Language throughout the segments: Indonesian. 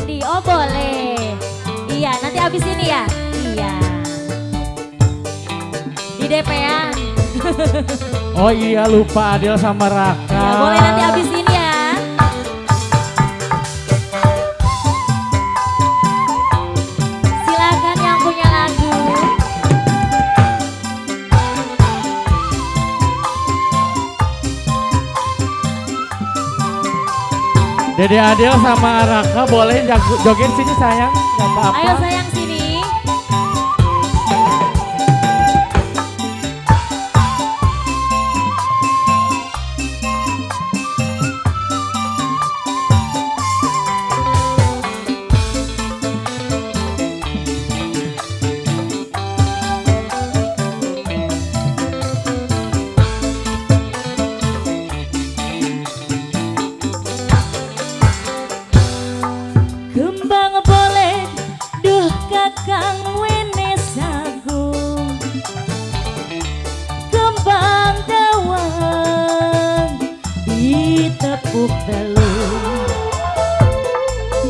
Wendy. Oh boleh. Iya nanti abis ini ya. Iya. Di DP-an. Oh iya lupa Adil sama Raka. Ya, boleh nanti abis ini ya. Silakan yang punya lagu. Dede Adil sama Raka boleh joget sini sayang, nggak apa-apa. Ayo sayang sini. Kembang boleh, duh kakang wene sagu. Kembang dawang, ditepuk telur.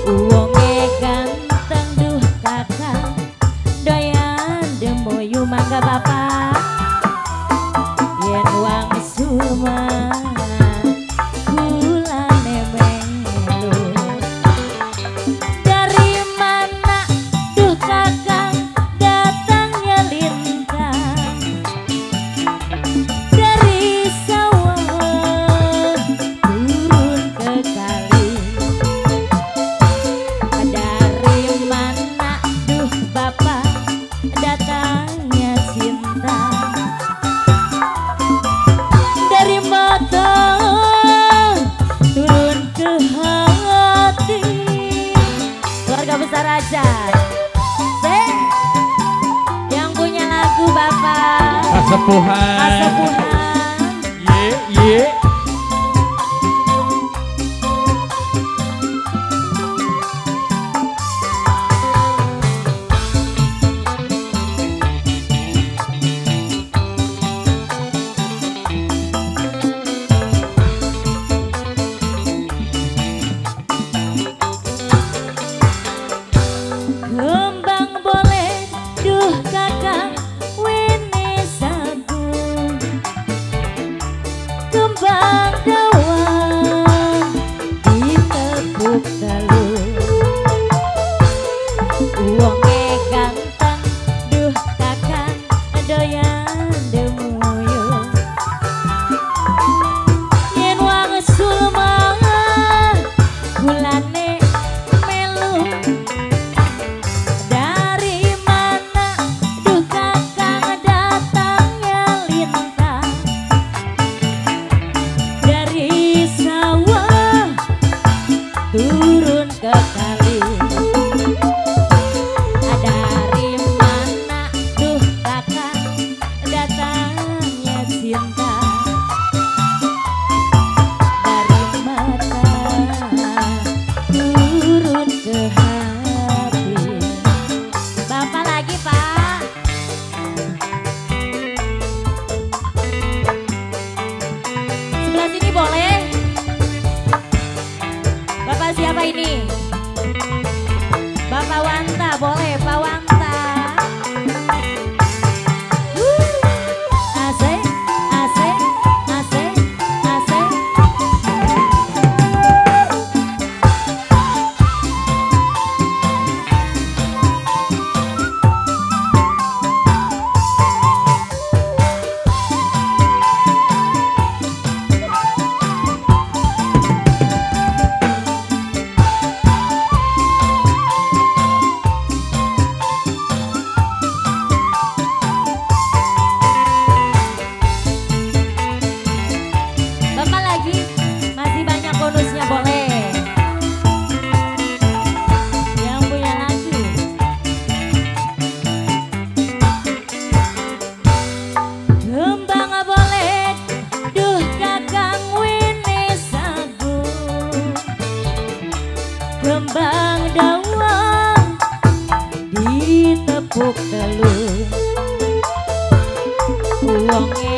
Uwonge ganteng duh kakang, doyan demoyu mangga bapak. Yen wang suma, kulane melu. Dari mana duh kakang datangnya lintang. Dari sawah turun ke kali. Dari mana duh bapak datangnya cinta. Dari mata turun ke hati. Keluarga besar aja. Yang punya lagu bapak Kasepuhan. Kasepuhan. Ye ye. Kembang boleh, duh kakang wene sagu. Kembang dawang, ditepuk telur. Uwonge ganteng, duh kakang doyan demuyung. Yen wang sulmangan, kulane melu. Dari mana duh kakang datangnya lintang. Dari sawah turun ke kali. Dari mana duh kakang datangnya cinta. Dari mata turun ke hati. Bapak lagi pak. Sebelah sini boleh. Bapak siapa ini? Bapak Wanta boleh Pak Wanta. Asik, asik, asik, asik. Bapak lagi masih banyak bonusnya boleh. Yang punya lagu. Kembang boleh, duh kakang wene sagu. Kembang dawang, ditepuk telur. Uwonge